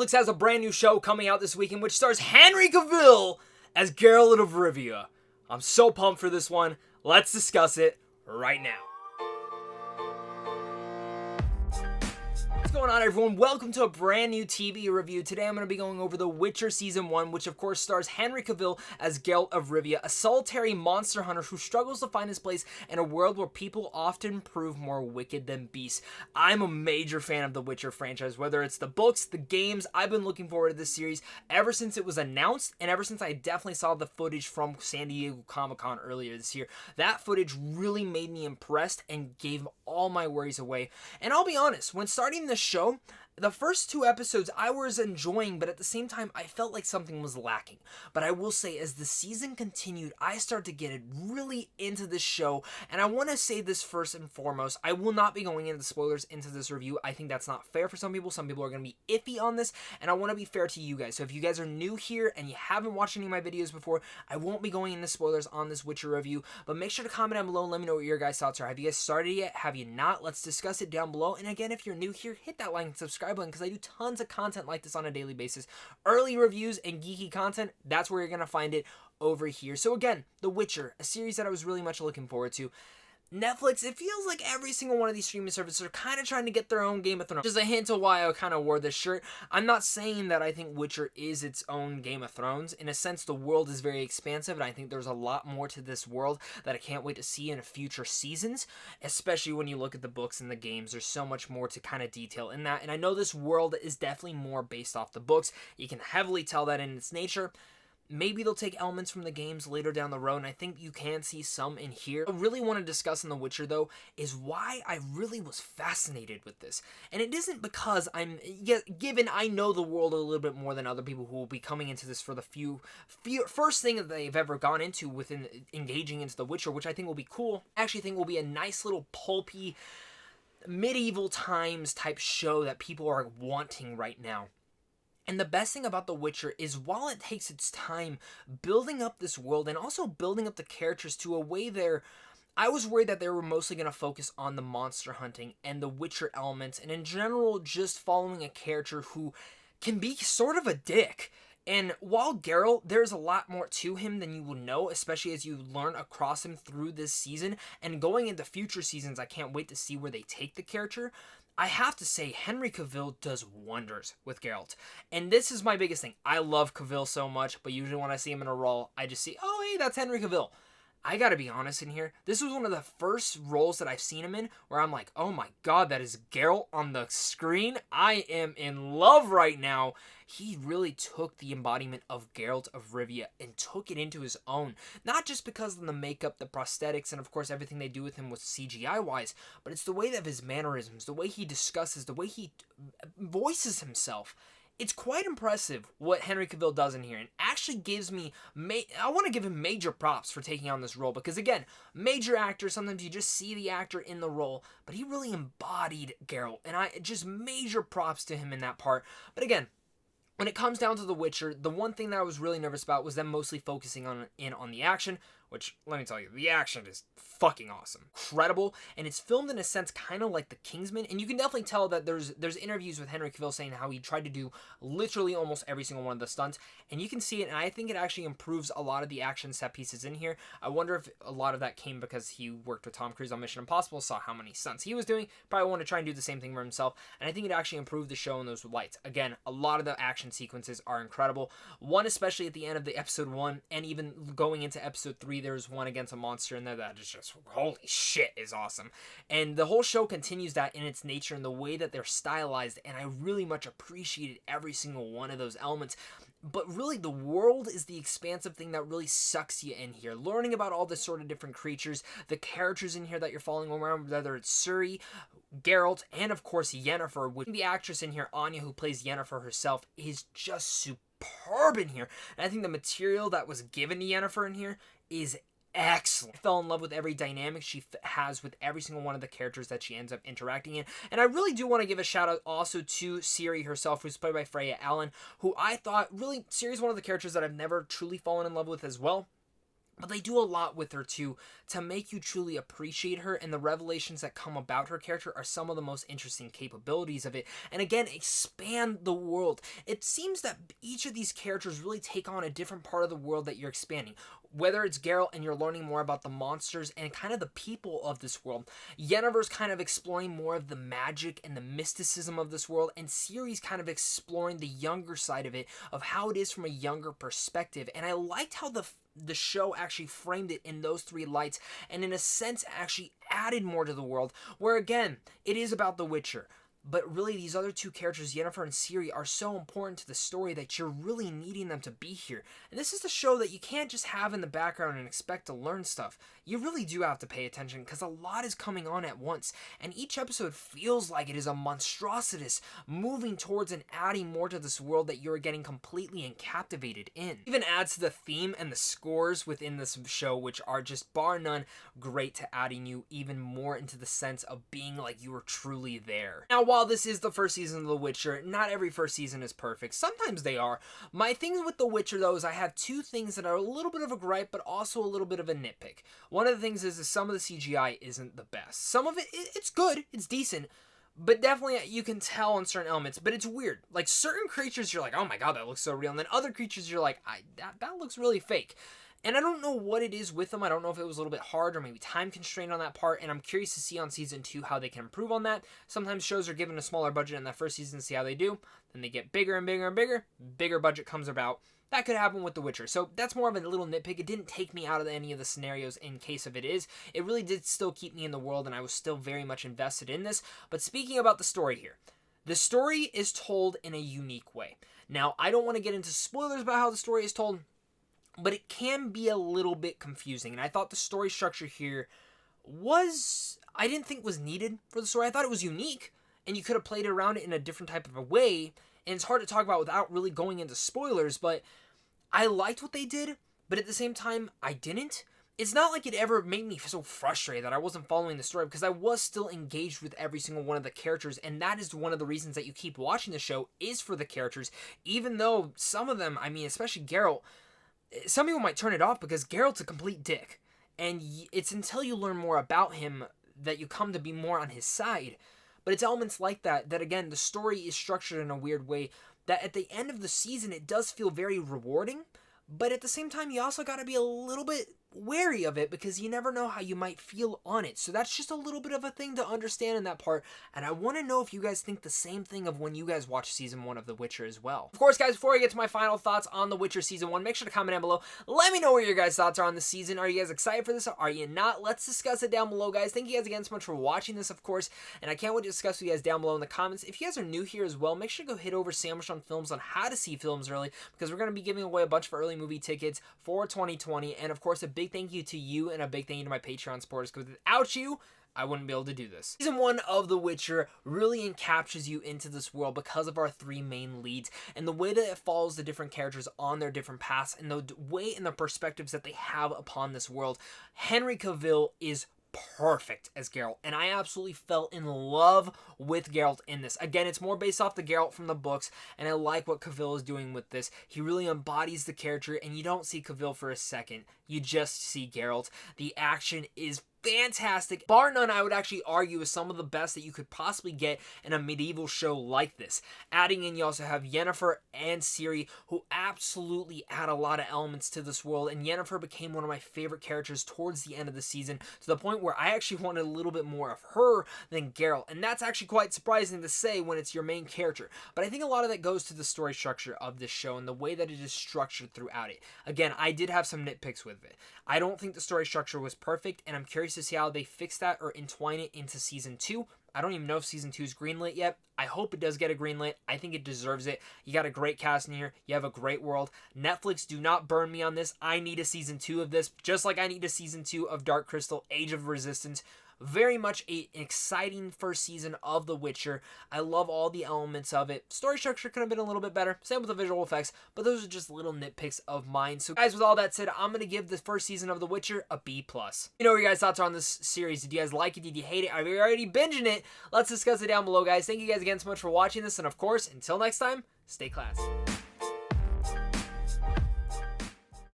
Netflix has a brand new show coming out this weekend which stars Henry Cavill as Geralt of Rivia. I'm so pumped for this one. Let's discuss it right now. What's going on, everyone? Welcome to a brand new TV review. Today I'm going to be going over The Witcher Season 1, which of course stars Henry Cavill as Geralt of Rivia, a solitary monster hunter who struggles to find his place in a world where people often prove more wicked than beasts. I'm a major fan of the Witcher franchise, whether it's the books, the games. I've been looking forward to this series ever since it was announced, and ever since I definitely saw the footage from San Diego Comic-Con earlier this year. That footage really made me impressed and gave all my worries away. And I'll be honest, when starting the show, the first 2 episodes I was enjoying, but at the same time I felt like something was lacking. But I will say, as the season continued, I started to get really into this show, and I want to say this first and foremost: I will not be going into the spoilers into this review. I think that's not fair for some people. Some people are going to be iffy on this, and I want to be fair to you guys. So if you guys are new here and you haven't watched any of my videos before, I won't be going into spoilers on this Witcher review, but make sure to comment down below and let me know what your guys' thoughts are. Have you guys started yet? Have you not? Let's discuss it down below. And again, if you're new here, hit that like and subscribe button, because I do tons of content like this on a daily basis. Early reviews and geeky content, that's where you're going to find it, over here. So again, The Witcher, a series that I was really much looking forward to. Netflix, it feels like every single one of these streaming services are kind of trying to get their own Game of Thrones. Just a hint of why I kind of wore this shirt. I'm not saying that I think Witcher is its own Game of Thrones. In a sense, the world is very expansive, and I think there's a lot more to this world that I can't wait to see in future seasons, especially when you look at the books and the games. There's so much more to kind of detail in that, and I know this world is definitely more based off the books. You can heavily tell that in its nature. Maybe they'll take elements from the games later down the road, and I think you can see some in here. What I really want to discuss in The Witcher, though, is why I really was fascinated with this. And it isn't because given I know the world a little bit more than other people who will be coming into this for the first thing that they've ever gone into within engaging into The Witcher, which I think will be cool. I actually think will be a nice little pulpy, medieval times type show that people are wanting right now. And the best thing about The Witcher is, while it takes its time building up this world and also building up the characters to a way I was worried that they were mostly going to focus on the monster hunting and the Witcher elements, and in general just following a character who can be sort of a dick. And while Geralt, there's a lot more to him than you will know, especially as you learn across him through this season. And going into future seasons, I can't wait to see where they take the character. I have to say, Henry Cavill does wonders with Geralt. And this is my biggest thing. I love Cavill so much, but usually when I see him in a role, I just see, oh, hey, that's Henry Cavill. I gotta be honest in here, this was one of the first roles that I've seen him in where I'm like, oh my god, that is Geralt on the screen. I am in love right now. He really took the embodiment of Geralt of Rivia and took it into his own. Not just because of the makeup, the prosthetics, and of course everything they do with him was CGI-wise, but it's the way of his mannerisms, the way he discusses, the way he voices himself. It's quite impressive what Henry Cavill does in here, and actually gives me, I want to give him major props for taking on this role, because again, major actor, sometimes you just see the actor in the role, but he really embodied Geralt, and just major props to him in that part. But again, when it comes down to The Witcher, the one thing that I was really nervous about was them mostly focusing on the action, which, let me tell you, the action is fucking awesome. Incredible, and it's filmed in a sense kind of like The Kingsman, and you can definitely tell that there's interviews with Henry Cavill saying how he tried to do literally almost every single one of the stunts, and you can see it, and I think it actually improves a lot of the action set pieces in here. I wonder if a lot of that came because he worked with Tom Cruise on Mission Impossible, saw how many stunts he was doing, probably wanted to try and do the same thing for himself, and I think it actually improved the show in those lights. Again, a lot of the action sequences are incredible. One especially at the end of the episode 1, and even going into episode 3, there's one against a monster in there that is just, holy shit, is awesome. And the whole show continues that in its nature and the way that they're stylized, and I really much appreciated every single one of those elements. But really, the world is the expansive thing that really sucks you in here. Learning about all the sort of different creatures, the characters in here that you're following around, whether it's Ciri, Geralt, and of course Yennefer, which the actress in here, Anya, who plays Yennefer herself, is just superb in here. And I think the material that was given to Yennefer in here is excellent. I fell in love with every dynamic she has with every single one of the characters that she ends up interacting in. And I really do want to give a shout out also to Ciri herself, who's played by Freya Allan, who I thought really, Ciri's one of the characters that I've never truly fallen in love with as well. But they do a lot with her too to make you truly appreciate her, and the revelations that come about her character are some of the most interesting capabilities of it. And again, expand the world. It seems that each of these characters really take on a different part of the world that you're expanding. Whether it's Geralt and you're learning more about the monsters and kind of the people of this world, Yennefer's kind of exploring more of the magic and the mysticism of this world, and Ciri's kind of exploring the younger side of it, of how it is from a younger perspective. And I liked how the show actually framed it in those three lights, and in a sense actually added more to the world, where again, it is about The Witcher. But really, these other two characters, Yennefer and Ciri, are so important to the story that you're really needing them to be here. And this is the show that you can't just have in the background and expect to learn stuff. You really do have to pay attention, because a lot is coming on at once. And each episode feels like it is a monstrositous, moving towards and adding more to this world that you're getting completely and captivated in. It even adds to the theme and the scores within this show, which are just bar none great, to adding you even more into the sense of being like you were truly there. Now, while this is the first season of The Witcher, not every first season is perfect. Sometimes they are. My thing with The Witcher, though, is I have two things that are a little bit of a gripe, but also a little bit of a nitpick. One of the things is some of the CGI isn't the best. Some of it's good, it's decent, but definitely you can tell in certain elements, but it's weird. Like, certain creatures, you're like, oh my god, that looks so real, and then other creatures, you're like, that looks really fake. And I don't know what it is with them. I don't know if it was a little bit hard or maybe time constrained on that part, and I'm curious to see on season 2 how they can improve on that. Sometimes shows are given a smaller budget in that first season to see how they do, then they get bigger and bigger and bigger, bigger budget comes about. That could happen with The Witcher. So that's more of a little nitpick. It didn't take me out of any of the scenarios in case of it is. It really did still keep me in the world, and I was still very much invested in this. But speaking about the story here, the story is told in a unique way. Now, I don't want to get into spoilers about how the story is told, but it can be a little bit confusing. And I thought the story structure here I didn't think was needed for the story. I thought it was unique, and you could have played around it in a different type of a way. And it's hard to talk about without really going into spoilers, but I liked what they did, but at the same time, I didn't. It's not like it ever made me so frustrated that I wasn't following the story, because I was still engaged with every single one of the characters, and that is one of the reasons that you keep watching the show, is for the characters, even though some of them, I mean, especially Geralt, some people might turn it off because Geralt's a complete dick, and it's until you learn more about him that you come to be more on his side. But it's elements like that again, the story is structured in a weird way that at the end of the season it does feel very rewarding, but at the same time you also got to be a little bit wary of it, because you never know how you might feel on it. So that's just a little bit of a thing to understand in that part, and I want to know if you guys think the same thing of when you guys watch season 1 of The Witcher as well. Of course, guys, before I get to my final thoughts on The Witcher season 1, make sure to comment down below. Let me know what your guys' thoughts are on the season. Are you guys excited for this, or are you not? Let's discuss it down below, guys. Thank you guys again so much for watching this, of course, and I can't wait to discuss with you guys down below in the comments. If you guys are new here as well, make sure to go hit over Sandwich on Films on how to see films early, because we're going to be giving away a bunch of early movie tickets for 2020, and of course, a big thank you to you and a big thank you to my Patreon supporters, because without you, I wouldn't be able to do this. Season 1 of The Witcher really encaptures you into this world because of our 3 main leads, and the way that it follows the different characters on their different paths, and the way and the perspectives that they have upon this world. Henry Cavill is perfect as Geralt, and I absolutely fell in love with Geralt in this. Again, it's more based off the Geralt from the books, and I like what Cavill is doing with this. He really embodies the character, and you don't see Cavill for a second. You just see Geralt. The action is fantastic. Bar none, I would actually argue is some of the best that you could possibly get in a medieval show like this. Adding in, you also have Yennefer and Ciri, who absolutely add a lot of elements to this world, and Yennefer became one of my favorite characters towards the end of the season, to the point where I actually wanted a little bit more of her than Geralt, and that's actually quite surprising to say when it's your main character. But I think a lot of that goes to the story structure of this show and the way that it is structured throughout it. Again, I did have some nitpicks with it. I don't think the story structure was perfect, and I'm curious to see how they fix that or entwine it into season 2. I don't even know if season 2 is greenlit yet. I hope it does get a greenlit. I think it deserves it. You got a great cast in here. You have a great world. Netflix, do not burn me on this. I need a season 2 of this, just like I need a season 2 of Dark Crystal: Age of Resistance. Very much an exciting first season of The Witcher. I love all the elements of it. Story structure could have been a little bit better. Same with the visual effects, but those are just little nitpicks of mine. So guys, with all that said, I'm going to give the first season of The Witcher a B+. You know what your guys' thoughts are on this series. Did you guys like it? Did you hate it? Are you already binging it? Let's discuss it down below, guys. Thank you guys again so much for watching this, and of course, until next time, stay classy.